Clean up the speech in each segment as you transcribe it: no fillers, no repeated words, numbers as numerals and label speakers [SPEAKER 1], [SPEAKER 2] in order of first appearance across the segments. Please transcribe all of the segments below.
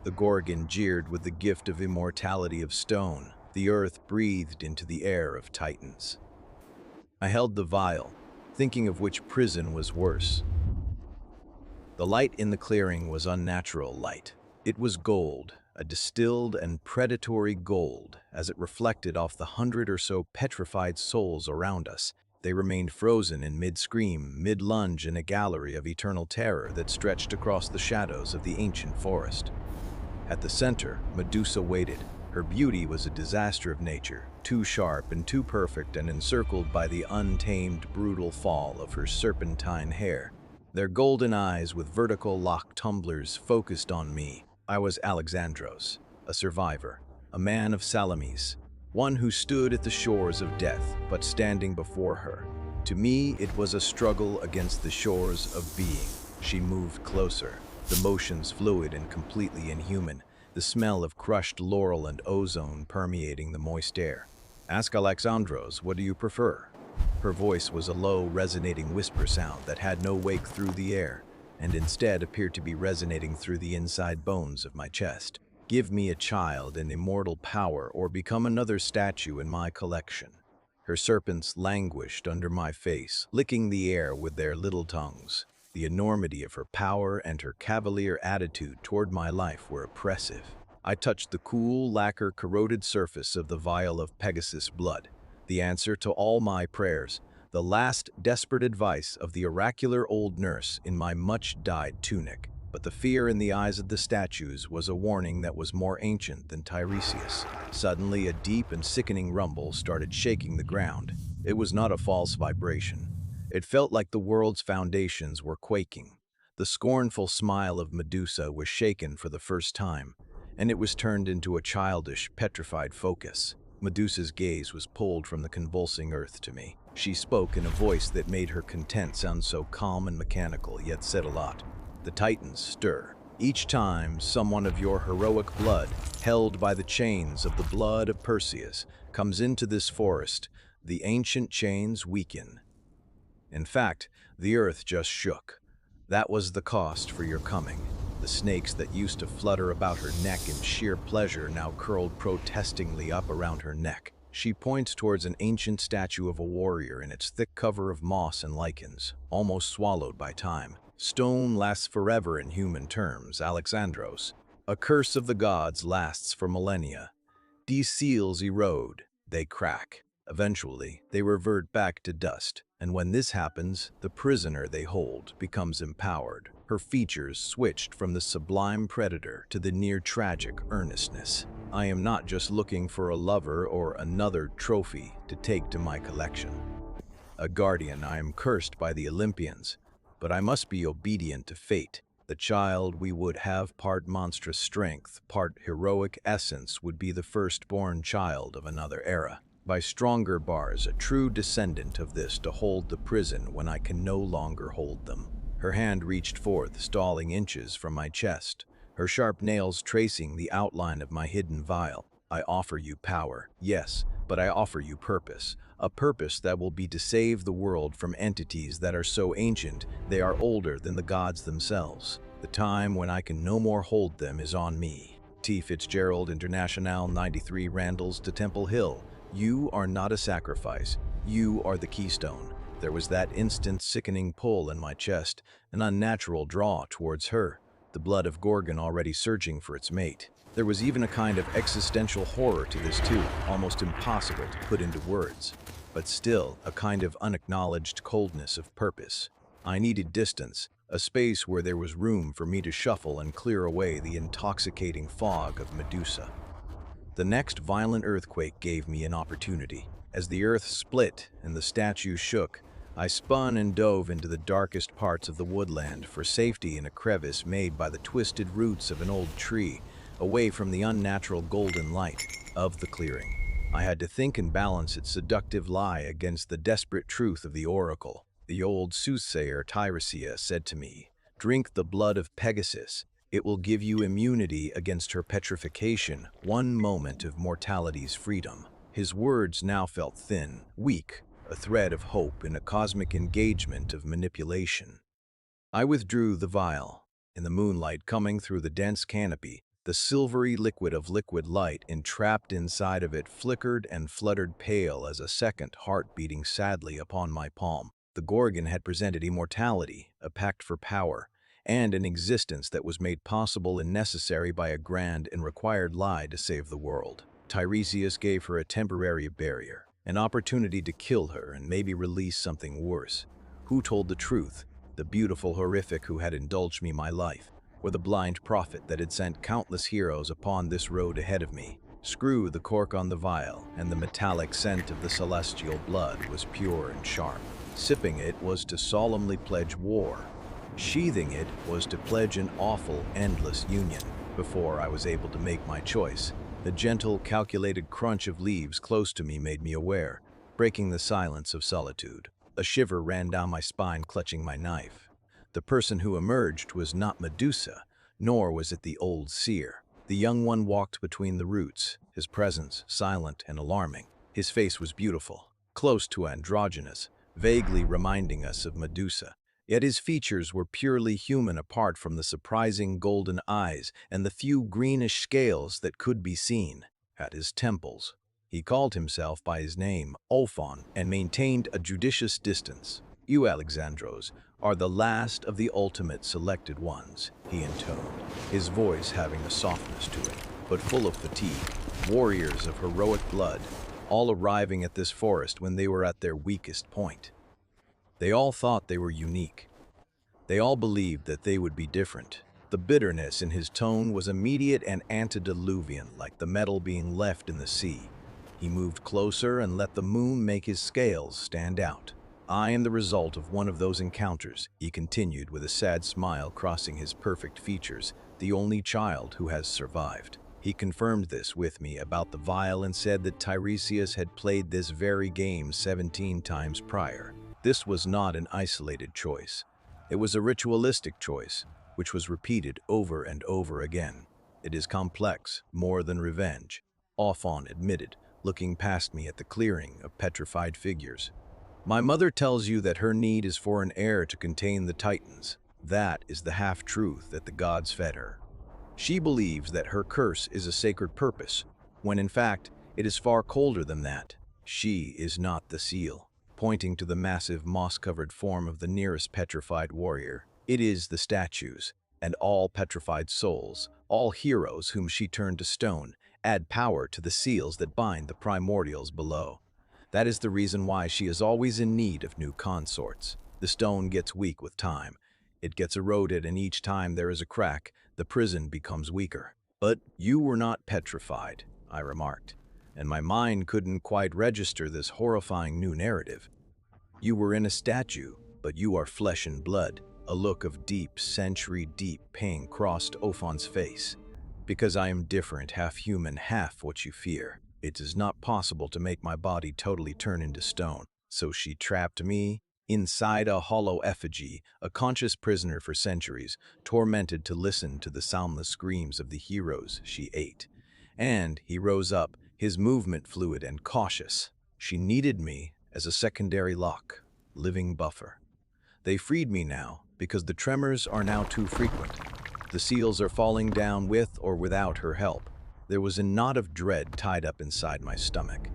[SPEAKER 1] The Gorgon jeered with the gift of immortality of stone. The earth breathed into the air of titans. I held the vial, thinking of which prison was worse. The light in the clearing was unnatural light. It was gold, a distilled and predatory gold, as it reflected off the 100 or so petrified souls around us. They remained frozen in mid-scream, mid-lunge in a gallery of eternal terror that stretched across the shadows of the ancient forest. At the center, Medusa waited. Her beauty was a disaster of nature, too sharp and too perfect, and encircled by the untamed, brutal fall of her serpentine hair. Their golden eyes with vertical lock tumblers focused on me. I was Alexandros, a survivor, a man of Salamis, one who stood at the shores of death, but standing before her. To me, it was a struggle against the shores of being. She moved closer, the motions fluid and completely inhuman, the smell of crushed laurel and ozone permeating the moist air. Ask Alexandros, what do you prefer? Her voice was a low, resonating whisper sound that had no wake through the air, and instead appeared to be resonating through the inside bones of my chest. Give me a child and immortal power, or become another statue in my collection. Her serpents languished under my face, licking the air with their little tongues. The enormity of her power and her cavalier attitude toward my life were oppressive. I touched the cool, lacquer-corroded surface of the vial of Pegasus blood, the answer to all my prayers, the last desperate advice of the oracular old nurse in my much-dyed tunic. But the fear in the eyes of the statues was a warning that was more ancient than Tiresias. Suddenly, a deep and sickening rumble started shaking the ground. It was not a false vibration. It felt like the world's foundations were quaking. The scornful smile of Medusa was shaken for the first time, and it was turned into a childish, petrified focus. Medusa's gaze was pulled from the convulsing earth to me. She spoke in a voice that made her content sound so calm and mechanical, yet said a lot. The titans stir. Each time someone of your heroic blood, held by the chains of the blood of Perseus, comes into this forest, the ancient chains weaken. In fact, the earth just shook. That was the cost for your coming. The snakes that used to flutter about her neck in sheer pleasure now curled protestingly up around her neck. She points towards an ancient statue of a warrior in its thick cover of moss and lichens, almost swallowed by time. Stone lasts forever in human terms, Alexandros. A curse of the gods lasts for millennia. These seals erode, they crack. Eventually, they revert back to dust, and when this happens, the prisoner they hold becomes empowered. Her features switched from the sublime predator to the near-tragic earnestness. I am not just looking for a lover or another trophy to take to my collection. A guardian, I am cursed by the Olympians, but I must be obedient to fate. The child we would have part monstrous strength, part heroic essence would be the firstborn child of another era. By stronger bars, a true descendant of this to hold the prison when I can no longer hold them. Her hand reached forth, stalling inches from my chest, her sharp nails tracing the outline of my hidden vial. I offer you power, yes, but I offer you purpose. A purpose that will be to save the world from entities that are so ancient they are older than the gods themselves. The time when I can no more hold them is on me. T. Fitzgerald International 93 Randalls to Temple Hill. You are not a sacrifice. You are the keystone. There was that instant sickening pull in my chest, an unnatural draw towards her, the blood of Gorgon already searching for its mate. There was even a kind of existential horror to this too, almost impossible to put into words, but still a kind of unacknowledged coldness of purpose. I needed distance, a space where there was room for me to shuffle and clear away the intoxicating fog of Medusa. The next violent earthquake gave me an opportunity. As the earth split and the statue shook, I spun and dove into the darkest parts of the woodland for safety in a crevice made by the twisted roots of an old tree, away from the unnatural golden light of the clearing. I had to think and balance its seductive lie against the desperate truth of the oracle. The old soothsayer Tiresias said to me, "Drink the blood of Pegasus. It will give you immunity against her petrification, one moment of mortality's freedom." His words now felt thin, weak, a thread of hope in a cosmic engagement of manipulation. I withdrew the vial. In the moonlight coming through the dense canopy, The silvery liquid of liquid light entrapped inside of it flickered and fluttered pale as a second heart beating sadly upon my palm. The Gorgon had presented immortality, a pact for power, and an existence that was made possible and necessary by a grand and required lie to save the world. Tiresias gave her a temporary barrier, an opportunity to kill her and maybe release something worse. Who told the truth? The beautiful horrific who had indulged me my life, or the blind prophet that had sent countless heroes upon this road ahead of me? Screw the cork on the vial, and the metallic scent of the celestial blood was pure and sharp. Sipping it was to solemnly pledge war. Sheathing it was to pledge an awful, endless union. Before I was able to make my choice, the gentle, calculated crunch of leaves close to me made me aware, breaking the silence of solitude. A shiver ran down my spine, clutching my knife. The person who emerged was not Medusa, nor was it the old seer. The young one walked between the roots, his presence silent and alarming. His face was beautiful, close to androgynous, vaguely reminding us of Medusa. Yet his features were purely human apart from the surprising golden eyes and the few greenish scales that could be seen at his temples. He called himself by his name, Alon, and maintained a judicious distance. "You, Alexandros, are the last of the ultimate selected ones," he intoned, his voice having a softness to it, but full of fatigue. "Warriors of heroic blood, all arriving at this forest when they were at their weakest point. They all thought they were unique. They all believed that they would be different." The bitterness in his tone was immediate and antediluvian, like the metal being left in the sea. He moved closer and let the moon make his scales stand out. "I am the result of one of those encounters," he continued with a sad smile crossing his perfect features, "the only child who has survived." He confirmed this with me about the vial and said that Tiresias had played this very game 17 times prior. This was not an isolated choice. It was a ritualistic choice, which was repeated over and over again. "It is complex, more than revenge," Alon admitted, looking past me at the clearing of petrified figures. "My mother tells you that her need is for an heir to contain the Titans. That is the half-truth that the gods fed her. She believes that her curse is a sacred purpose, when in fact it is far colder than that. She is not the seal," pointing to the massive moss-covered form of the nearest petrified warrior. "It is the statues, and all petrified souls, all heroes whom she turned to stone, add power to the seals that bind the primordials below. That is the reason why she is always in need of new consorts. The stone gets weak with time. It gets eroded, and each time there is a crack, the prison becomes weaker." "But you were not petrified," I remarked, and my mind couldn't quite register this horrifying new narrative. "You were in a statue, but you are flesh and blood." A look of deep, century-deep pain crossed Ophon's face. "Because I am different, half human, half what you fear. It is not possible to make my body totally turn into stone. So she trapped me inside a hollow effigy, a conscious prisoner for centuries, tormented to listen to the soundless screams of the heroes she ate." And he rose up, his movement fluid and cautious. "She needed me as a secondary lock, living buffer. They freed me now because the tremors are now too frequent. The seals are falling down with or without her help." There was a knot of dread tied up inside my stomach.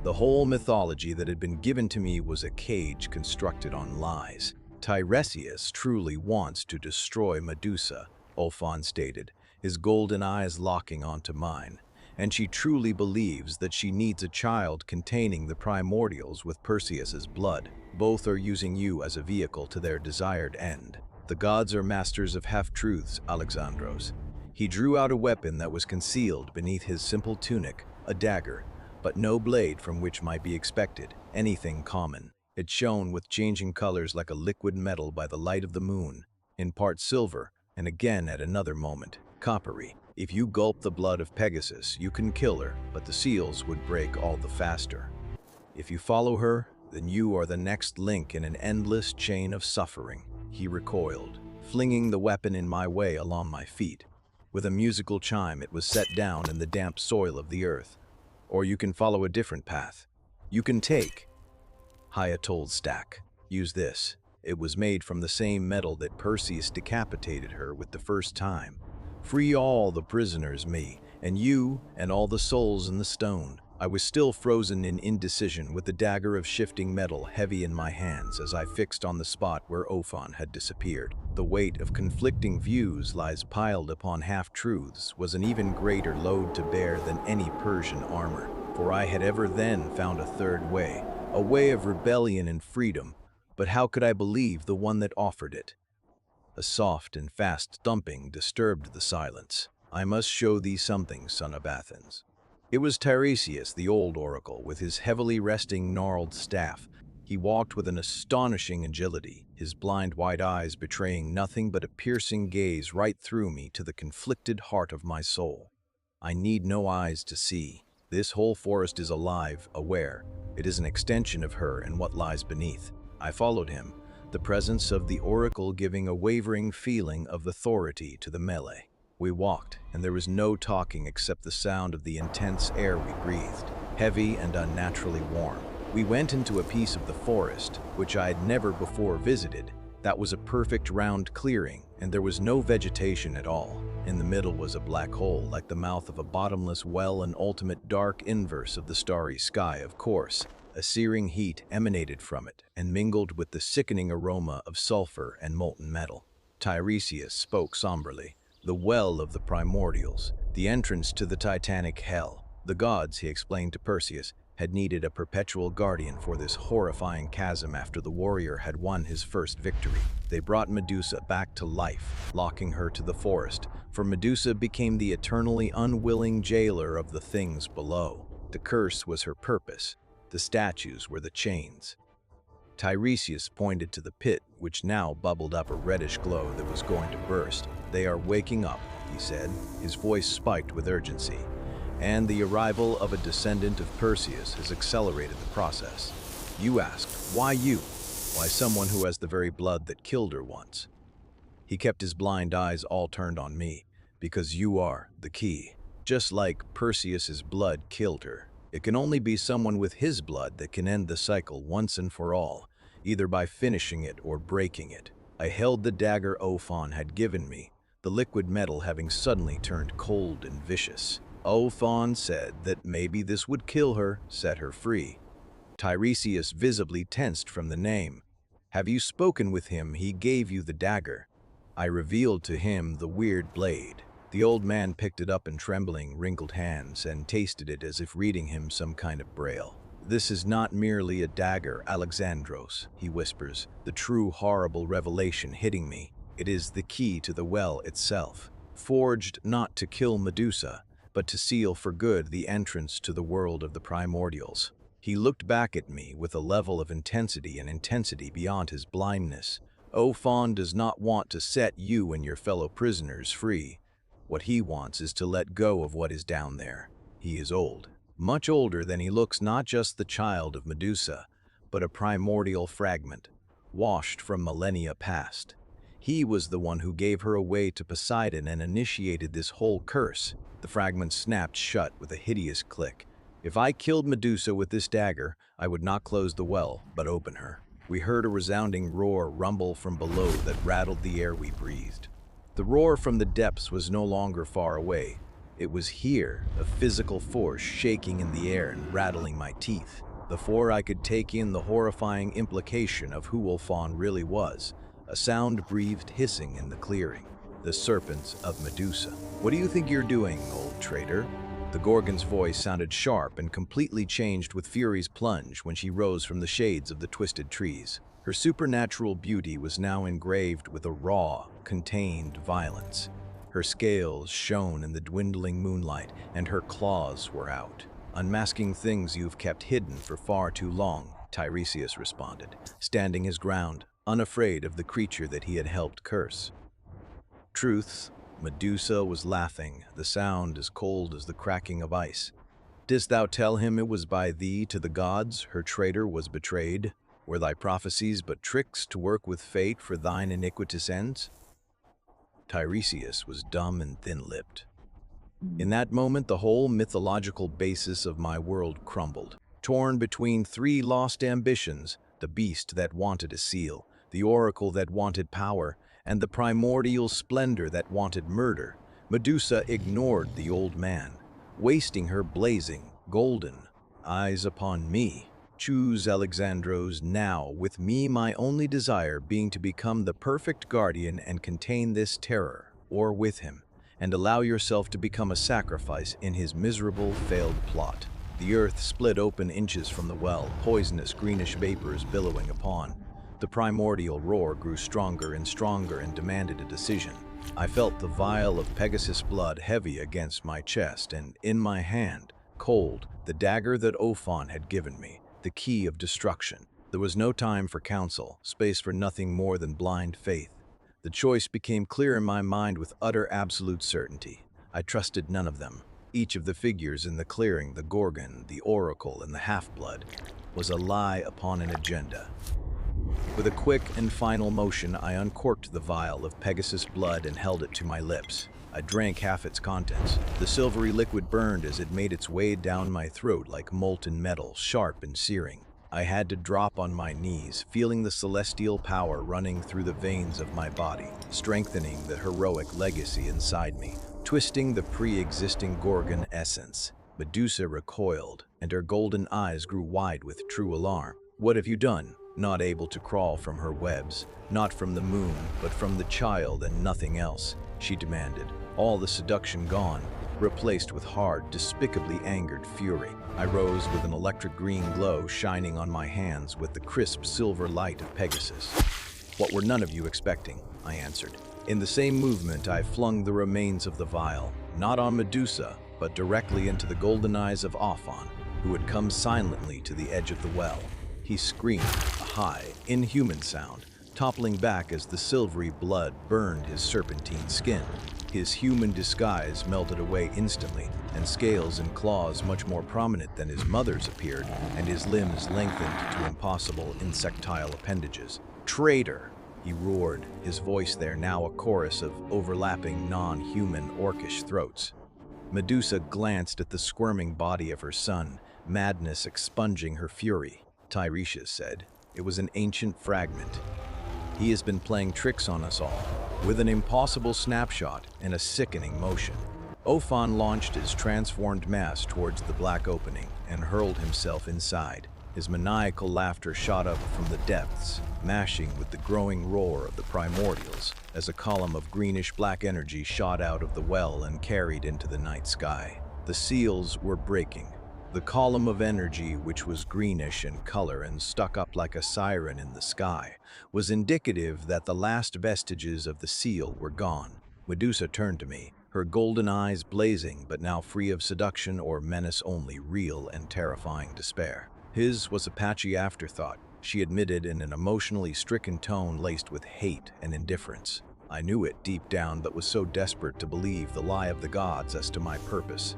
[SPEAKER 1] The whole mythology that had been given to me was a cage constructed on lies. "Tiresias truly wants to destroy Medusa," Alon stated, his golden eyes locking onto mine. "And she truly believes that she needs a child containing the primordials with Perseus's blood. Both are using you as a vehicle to their desired end. The gods are masters of half-truths, Alexandros." He drew out a weapon that was concealed beneath his simple tunic, a dagger, but no blade from which might be expected anything common. It shone with changing colors like a liquid metal by the light of the moon, in part silver, and again at another moment, coppery. "If you gulp the blood of Pegasus, you can kill her, but the seals would break all the faster. If you follow her, then you are the next link in an endless chain of suffering." He recoiled, flinging the weapon in my way along my feet. With a musical chime, it was set down in the damp soil of the earth. "Or you can follow a different path. You can take Hayatol's stack. Use this. It was made from the same metal that Perseus decapitated her with the first time. Free all the prisoners, me, and you, and all the souls in the stone. I was still frozen in indecision with the dagger of shifting metal heavy in my hands as I fixed on the spot where Ophon had disappeared. The weight of conflicting views lies piled upon half-truths was an even greater load to bear than any Persian armor, for I had ever then found a third way, a way of rebellion and freedom, but how could I believe the one that offered it? A soft and fast thumping disturbed the silence. I must show thee something, son of Athens. It was Tiresias, the old oracle, with his heavily resting gnarled staff. He walked with an astonishing agility, his blind white eyes betraying nothing but a piercing gaze right through me to the conflicted heart of my soul. I need no eyes to see. This whole forest is alive, aware. It is an extension of her and what lies beneath. I followed him, the presence of the oracle giving a wavering feeling of authority to the melee. We walked, and there was no talking except the sound of the intense air we breathed, heavy and unnaturally warm. We went into a piece of the forest, which I had never before visited. That was a perfect round clearing, and there was no vegetation at all. In the middle was a black hole, like the mouth of a bottomless well, an ultimate dark inverse of the starry sky, of course. A searing heat emanated from it, and mingled with the sickening aroma of sulfur and molten metal. Tiresias spoke somberly. The well of the primordials, the entrance to the titanic hell. The gods, he explained to Perseus, had needed a perpetual guardian for this horrifying chasm after the warrior had won his first victory. They brought Medusa back to life, locking her to the forest, for Medusa became the eternally unwilling jailer of the things below. The curse was her purpose. The statues were the chains. Tiresias pointed to the pit, which now bubbled up a reddish glow that was going to burst. They are waking up, he said, his voice spiked with urgency. And the arrival of a descendant of Perseus has accelerated the process. You asked, why you? Why someone who has the very blood that killed her once? He kept his blind eyes all turned on me, because you are the key. Just like Perseus's blood killed her. It can only be someone with his blood that can end the cycle once and for all, either by finishing it or breaking it. I held the dagger Ophon had given me, the liquid metal having suddenly turned cold and vicious. Ophon said that maybe this would kill her, set her free. Tiresias visibly tensed from the name. Have you spoken with him? He gave you the dagger. I revealed to him the weird blade. The old man picked it up in trembling, wrinkled hands and tasted it as if reading him some kind of braille. This is not merely a dagger, Alexandros, he whispers, the true horrible revelation hitting me. It is the key to the well itself, forged not to kill Medusa, but to seal for good the entrance to the world of the primordials. He looked back at me with a level of intensity and intensity beyond his blindness. Ophon does not want to set you and your fellow prisoners free. What he wants is to let go of what is down there. He is old, much older than he looks, not just the child of Medusa, but a primordial fragment, washed from millennia past. He was the one who gave her away to Poseidon and initiated this whole curse. The fragment snapped shut with a hideous click. If I killed Medusa with this dagger, I would not close the well, but open her. We heard a resounding roar rumble from below that rattled the air we breathed. The roar from the depths was no longer far away. It was here, a physical force shaking in the air and rattling my teeth. Before I could take in the horrifying implication of who Ophon really was, a sound breathed hissing in the clearing. The serpents of Medusa. What do you think you're doing, old traitor? The Gorgon's voice sounded sharp and completely changed with Fury's plunge when she rose from the shades of the twisted trees. Her supernatural beauty was now engraved with a raw, contained violence. Her scales shone in the dwindling moonlight, and her claws were out. Unmasking things you've kept hidden for far too long, Tiresias responded, standing his ground, unafraid of the creature that he had helped curse. Truths, Medusa was laughing, the sound as cold as the cracking of ice. Didst thou tell him it was by thee to the gods her traitor was betrayed? Were thy prophecies but tricks to work with fate for thine iniquitous ends? Tiresias was dumb and thin-lipped. In that moment, the whole mythological basis of my world crumbled. Torn between three lost ambitions, the beast that wanted a seal, the oracle that wanted power, and the primordial splendor that wanted murder, Medusa ignored the old man, wasting her blazing, golden eyes upon me. Choose Alexandros now, with me my only desire being to become the perfect guardian and contain this terror, or with him, and allow yourself to become a sacrifice in his miserable, failed plot. The earth split open inches from the well, poisonous greenish vapors billowing upon. The primordial roar grew stronger and demanded a decision. I felt the vial of Pegasus blood heavy against my chest, and in my hand, cold, the dagger that Ophon had given me, the key of destruction. There was no time for counsel, space for nothing more than blind faith. The choice became clear in my mind with utter absolute certainty. I trusted none of them. Each of the figures in the clearing, the Gorgon, the Oracle, and the Half-Blood, was a lie upon an agenda. With a quick and final motion, I uncorked the vial of Pegasus blood and held it to my lips. I drank half its contents. The silvery liquid burned as it made its way down my throat like molten metal, sharp and searing. I had to drop on my knees, feeling the celestial power running through the veins of my body, strengthening the heroic legacy inside me, twisting the pre-existing Gorgon essence. Medusa recoiled, and her golden eyes grew wide with true alarm. "What have you done?" Not able to crawl from her webs, not from the moon, but from the child and nothing else, she demanded. All the seduction gone, replaced with hard, despicably angered fury. I rose with an electric green glow shining on my hands with the crisp silver light of Pegasus. "What were none of you expecting?" I answered. In the same movement, I flung the remains of the vial, not on Medusa, but directly into the golden eyes of Ophon, who had come silently to the edge of the well. He screamed, a high, inhuman sound, toppling back as the silvery blood burned his serpentine skin. His human disguise melted away instantly, and scales and claws much more prominent than his mother's appeared, and his limbs lengthened to impossible insectile appendages. "Traitor!" he roared, his voice there now a chorus of overlapping non-human orcish throats. Medusa glanced at the squirming body of her son, madness expunging her fury. Tiresias said, "It was an ancient fragment. He has been playing tricks on us all, with an impossible snapshot and a sickening motion." Ophon launched his transformed mass towards the black opening and hurled himself inside. His maniacal laughter shot up from the depths, mashing with the growing roar of the primordials, as a column of greenish-black energy shot out of the well and carried into the night sky. The seals were breaking. The column of energy, which was greenish in color and stuck up like a siren in the sky, was indicative that the last vestiges of the seal were gone. Medusa turned to me, her golden eyes blazing, but now free of seduction or menace, only real and terrifying despair. His was a patchy afterthought, she admitted in an emotionally stricken tone laced with hate and indifference. I knew it deep down, but was so desperate to believe the lie of the gods as to my purpose.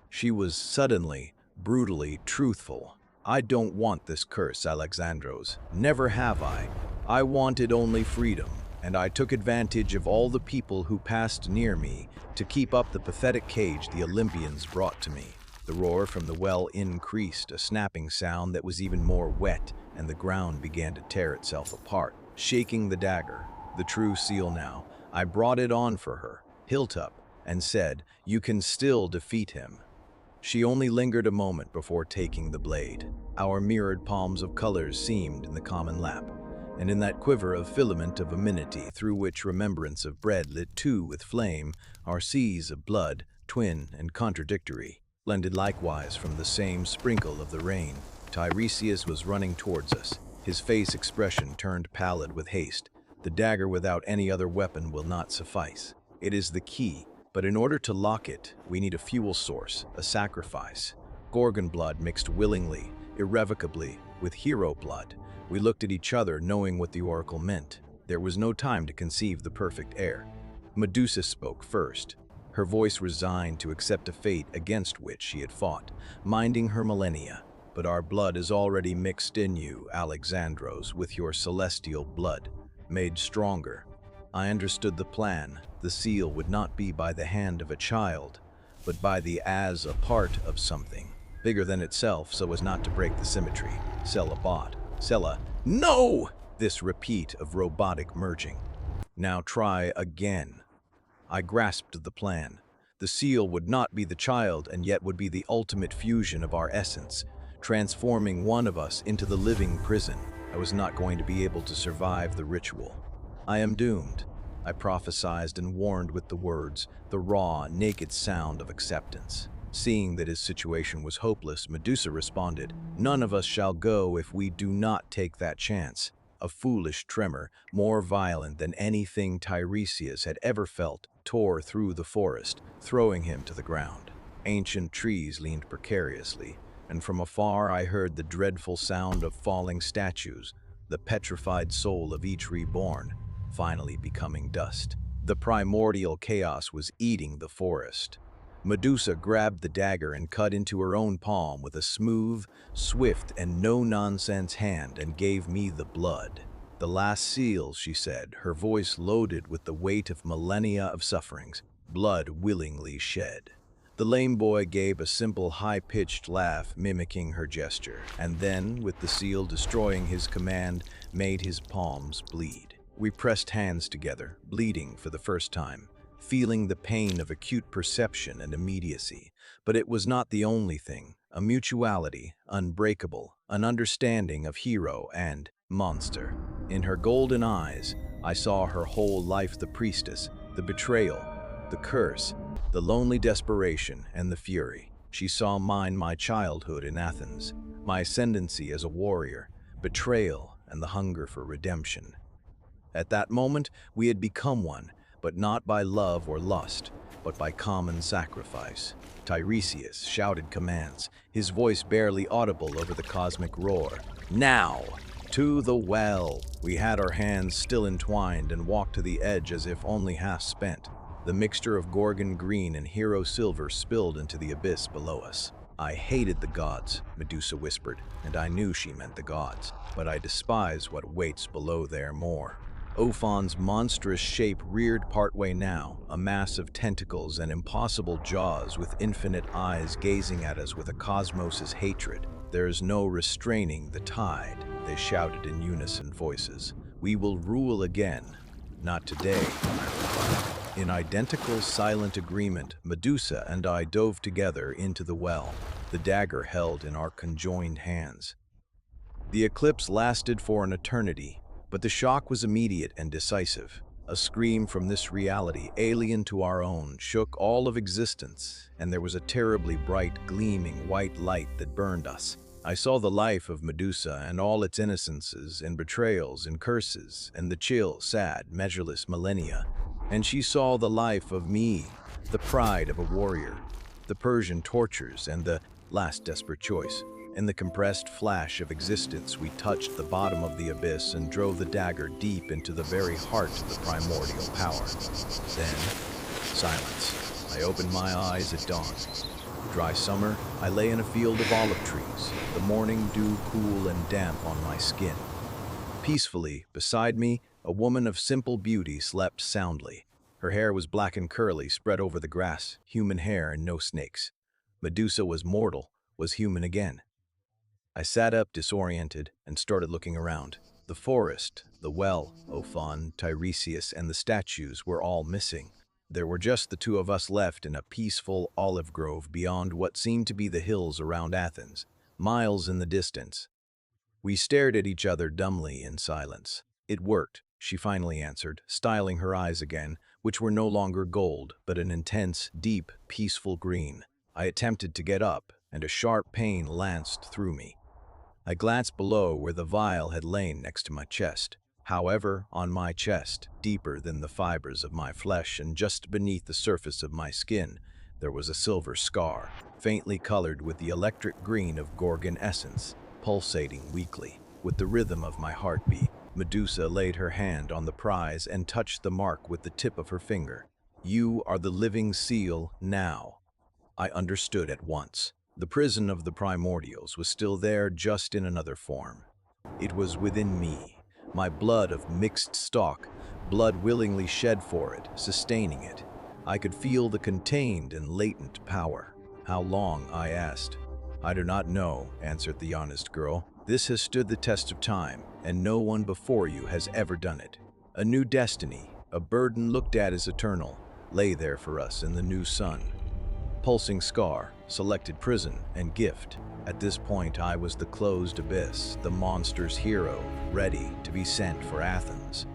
[SPEAKER 1] She was suddenly, brutally truthful. "I don't want this curse, Alexandros. Never have I. I wanted only freedom, and I took advantage of all the people who passed near me to keep up the pathetic cage the Olympians brought to me." The roar from the well increased, a snapping sound that was even more wet, and the ground began to tear itself apart. Shaking the dagger, the true seal now, I brought it on for her, hilt up, and said, "You can still defeat him." She only lingered a moment before taking the blade. Our mirrored palms of colors seemed in the common lap, and in that quiver of filament of amenity through which remembrance of bread lit too with flame, our seas of blood, twin and contradictory, blended likewise from the same sprinkle of the rain. Tiresias was running towards us, his face expression turned pallid with haste. "The dagger without any other weapon will not suffice. It is the key. But in order to lock it, we need a fuel source, a sacrifice. Gorgon blood mixed willingly, irrevocably, with hero blood." We looked at each other, knowing what the oracle meant. There was no time to conceive the perfect heir. Medusa spoke first, her voice resigned to accept a fate against which she had fought, minding her millennia. "But our blood is already mixed in you, Alexandros, with your celestial blood, made stronger. I understood the plan. The seal would not be by the hand of a child, but by the as a part of something, bigger than itself so as not to break the symmetry. Sella bought. Sella, no! This repeat of robotic merging. "Now try again." I grasped the plan. The seal would not be the child and yet would be the ultimate fusion of our essence, transforming one of us into the living prison. I was not going to be able to survive the ritual. I am doomed, I prophesied and warned with the words, the raw, naked sound of acceptance. Seeing that his situation was hopeless, Medusa responded, "None of us shall go if we do not take that chance." A foolish tremor, more violent than anything Tiresias had ever felt, tore through the forest, throwing him to the ground. Ancient trees leaned precariously, and from afar I heard the dreadful sound of falling statues, the petrified soul of each reborn, finally becoming dust. The primordial chaos was eating the forest. Medusa grabbed the dagger and cut into her own palm with a smooth, swift, and no-nonsense hand and gave me the blood. "The last seal," she said, her voice loaded with the weight of millennia of sufferings, blood willingly shed. The lame boy gave a simple high-pitched laugh mimicking her gesture, and then, with the seal destroying his command, made his palms bleed. We pressed hands together, bleeding for the first time, feeling the pain of acute perception and immediacy. But it was not the only thing. A mutuality, unbreakable, an understanding of hero and monster. In her golden eyes, I saw her whole life, the priestess, the betrayal, the curse, the lonely desperation, and the fury. She saw mine, my childhood in Athens, my ascendancy as a warrior, betrayal, and the hunger for redemption. At that moment, we had become one, but not by love or lust, but by common sacrifice. Tiresias shouted commands, his voice barely audible over the cosmic roar. "Now! To the well!" We had our hands still entwined and walked to the edge as if only half spent. The mixture of Gorgon green and hero silver spilled into the abyss below us. "I hated the gods," Medusa whispered, and I knew she meant the gods, but I despise what waits below there more. Ophon's monstrous shape reared partway now, a mass of tentacles and impossible jaws with infinite eyes gazing at us with a cosmos's hatred. "There's no restraining the tide," they shouted in unison voices. "We will rule again." "Not today," I replied. In identical silent agreement, Medusa and I dove together into the well, the dagger held in our conjoined hands. The eclipse lasted for an eternity, but the shock was immediate and decisive. A scream from this reality, alien to our own, shook all of existence, and there was a terribly bright, gleaming white light that burned us. I saw the life of Medusa and all its innocences and betrayals and curses and the chill, sad, measureless millennia. And she saw the life of me, the pride of a warrior, the Persian tortures and the last desperate choice. In the compressed flash of existence, we touched the bottom of the abyss and drove the dagger deep into the very heart of the primordial power. Then, silence. I opened my eyes at dawn. Dry summer, I lay in a field of olive trees, the morning dew cool and damp on my skin. Peacefully, beside me, a woman of simple beauty slept soundly. Her hair was black and curly, spread over the grass, human hair and no snakes. Medusa was mortal, was human again. I sat up disoriented and started looking around. The forest, the well, Ophon, Tiresias, and the statues were all missing. There were just the two of us left in a peaceful olive grove beyond what seemed to be the hills around Athens, miles in the distance. We stared at each other dumbly in silence. "It worked," she finally answered, styling her eyes again, which were no longer gold, but an intense, deep, peaceful green. I attempted to get up, and a sharp pain lanced through me. I glanced below where the vial had lain next to my chest. However, on my chest, deeper than the fibers of my flesh and just beneath the surface of my skin, there was a silver scar, faintly colored with the electric green of Gorgon essence, pulsating weakly. With the rhythm of my heartbeat, Medusa laid her hand on the prize and touched the mark with the tip of her finger. "You are the living seal now." I understood at once. The prison of the primordials was still there, just in another form. It was within me, my blood of mixed stock, blood willingly shed for it, sustaining it. I could feel the contained and latent power. "How long?" I asked. "I do not know," answered the honest girl. "This has stood the test of time, and no one before you has ever done it. A new destiny, a burden looked at as eternal, lay there for us in the new sun. Pulsing scar, selected prison, and gift. At this point, I was the closed abyss, the monster's hero, ready to be sent for Athens.